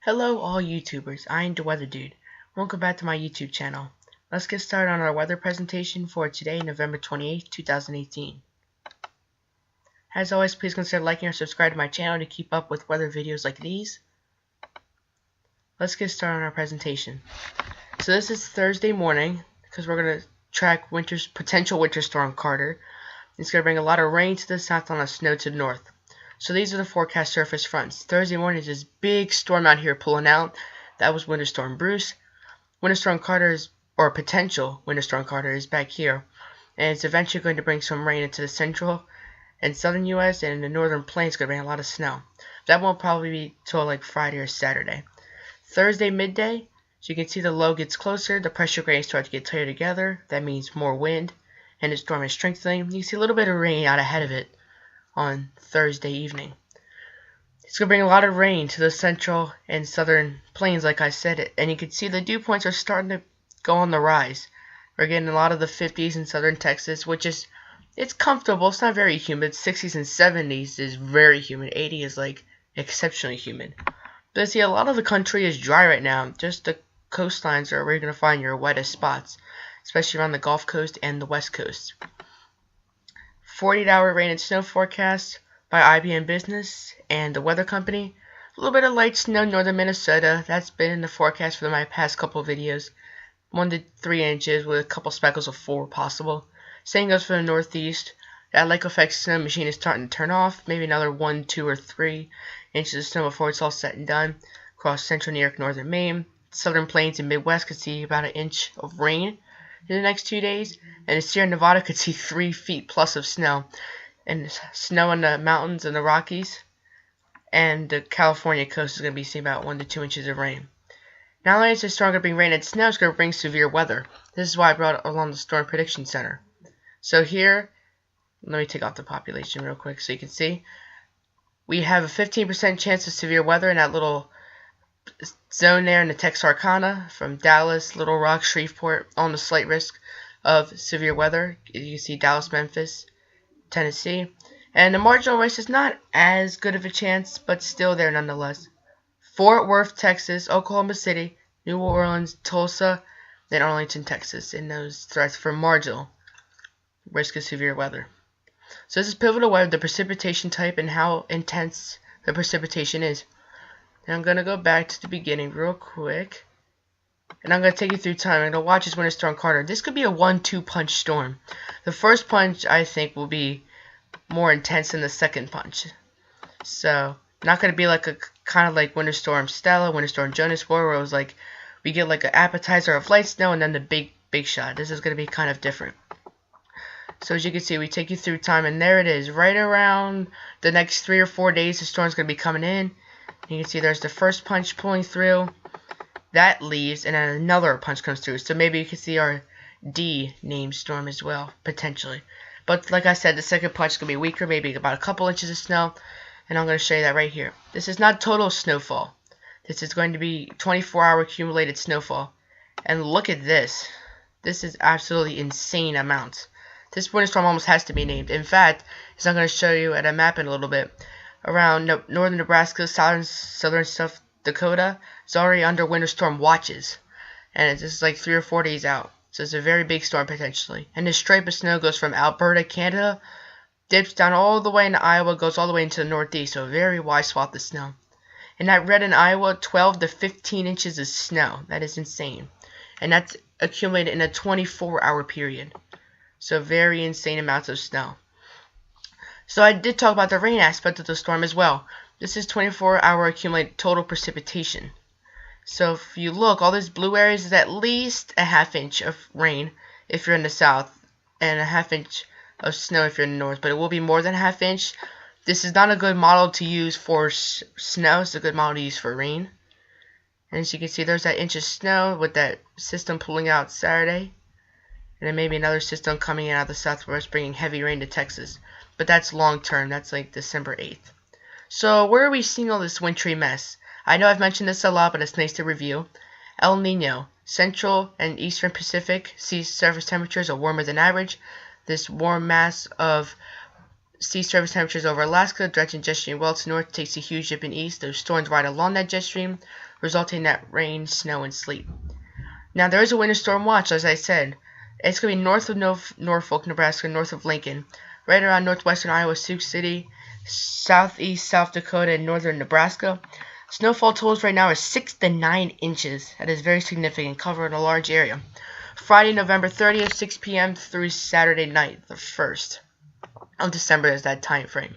Hello all YouTubers, I am the Weather Dude. Welcome back to my YouTube channel. Let's get started on our weather presentation for today, November 28th, 2018. As always, please consider liking or subscribe to my channel to keep up with weather videos like these. Let's get started on our presentation. So this is Thursday morning, because we're going to track potential winter storm Carter. It's going to bring a lot of rain to the south and a snow to the north. So these are the forecast surface fronts. Thursday morning is this big storm out here pulling out. That was Winter Storm Bruce. Winter Storm Carter or potential Winter Storm Carter is back here. And it's eventually going to bring some rain into the central and southern U.S. and in the northern plains. It's going to bring a lot of snow. That won't probably be till like Friday or Saturday. Thursday midday, so you can see the low gets closer. The pressure gradient starts to get tighter together. That means more wind. And the storm is strengthening. You can see a little bit of rain out ahead of it on Thursday evening. It's going to bring a lot of rain to the central and southern plains, like I said, and you can see the dew points are starting to go on the rise. We're getting a lot of the 50s in southern Texas, which is, it's comfortable. It's not very humid. 60s and 70s is very humid. 80 is like exceptionally humid. But see, a lot of the country is dry right now. Just the coastlines are where you're going to find your wettest spots, especially around the Gulf Coast and the West Coast. 48-hour rain and snow forecast by IBM Business and the Weather Company. A little bit of light snow in northern Minnesota. That's been in the forecast for my past couple of videos. 1 to 3 inches with a couple speckles of 4 possible. Same goes for the northeast. That lake effect snow machine is starting to turn off. Maybe another 1, 2, or 3 inches of snow before it's all said and done. Across central New York, northern Maine. Southern plains and Midwest could see about 1 inch of rain in the next 2 days, and the Sierra Nevada could see 3 feet plus of snow, and snow in the mountains and the Rockies, and the California coast is going to be seeing about 1 to 2 inches of rain. Not only is the storm going to bring rain and snow, it's going to bring severe weather. This is why I brought along the Storm Prediction Center. So here, let me take off the population real quick so you can see. We have a 15% chance of severe weather in that little zone there in the Texarkana from Dallas, Little Rock, Shreveport, on the slight risk of severe weather. You can see Dallas, Memphis, Tennessee. And the marginal risk is not as good of a chance, but still there nonetheless. Fort Worth, Texas, Oklahoma City, New Orleans, Tulsa, and Arlington, Texas, in those threats for marginal risk of severe weather. So this is pivotal weather, the precipitation type, and how intense the precipitation is. And I'm going to go back to the beginning real quick. And I'm going to take you through time. I'm going to watch this Winter Storm Carter. This could be a 1-2 punch storm. The first punch, I think, will be more intense than the second punch. So, not going to be like a kind of like Winter Storm Stella, Winter Storm Jonas where it was like, we get like an appetizer of light snow and then the big shot. This is going to be kind of different. So as you can see, we take you through time, and there it is. Right around the next 3 or 4 days, the storm's going to be coming in. You can see there's the first punch pulling through. That leaves, and then another punch comes through. So maybe you can see our D named storm as well, potentially. But like I said, the second punch is going to be weaker, maybe about a couple inches of snow. And I'm going to show you that right here. This is not total snowfall. This is going to be 24-hour accumulated snowfall. And look at this. This is absolutely insane amounts. This winter storm almost has to be named. In fact, as I'm going to show you at a map in a little bit, around northern Nebraska, southern South Dakota, it's already under winter storm watches. And it's just like 3 or 4 days out. So it's a very big storm potentially. And this stripe of snow goes from Alberta, Canada, dips down all the way into Iowa, goes all the way into the northeast. So a very wide swath of snow. And that red in Iowa, 12 to 15 inches of snow. That is insane. And that's accumulated in a 24-hour period. So very insane amounts of snow. So I did talk about the rain aspect of the storm as well. This is 24-hour accumulated total precipitation. So if you look, all these blue areas is at least a half inch of rain if you're in the south, and a half inch of snow if you're in the north. But it will be more than a half inch. This is not a good model to use for snow. It's a good model to use for rain. And as you can see, there's that inch of snow with that system pulling out Saturday. And then maybe another system coming in out of the southwest bringing heavy rain to Texas. But that's long term. That's like December 8th. So where are we seeing all this wintry mess? I know I've mentioned this a lot, but it's nice to review. El Nino. Central and eastern Pacific sea surface temperatures are warmer than average. This warm mass of sea surface temperatures over Alaska, directing jet stream well to north takes a huge dip in east. Those storms ride along that jet stream, resulting in that rain, snow, and sleet. Now, there is a winter storm watch, as I said. It's going to be north of Norfolk, Nebraska, north of Lincoln, right around northwestern Iowa, Sioux City, southeast South Dakota, and northern Nebraska. Snowfall totals right now are 6 to 9 inches. That is very significant, covering a large area. Friday, November 30th, 6 p.m. through Saturday night, the 1st of December is that time frame.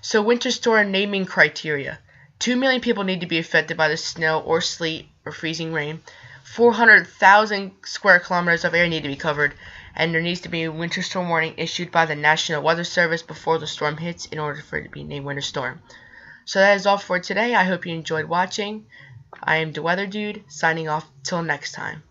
So winter storm naming criteria. 2 million people need to be affected by the snow or sleet or freezing rain. 400,000 square kilometers of air need to be covered, and there needs to be a winter storm warning issued by the National Weather Service before the storm hits in order for it to be named winter storm. So that is all for today. I hope you enjoyed watching. I am the Weather Dude, signing off till next time.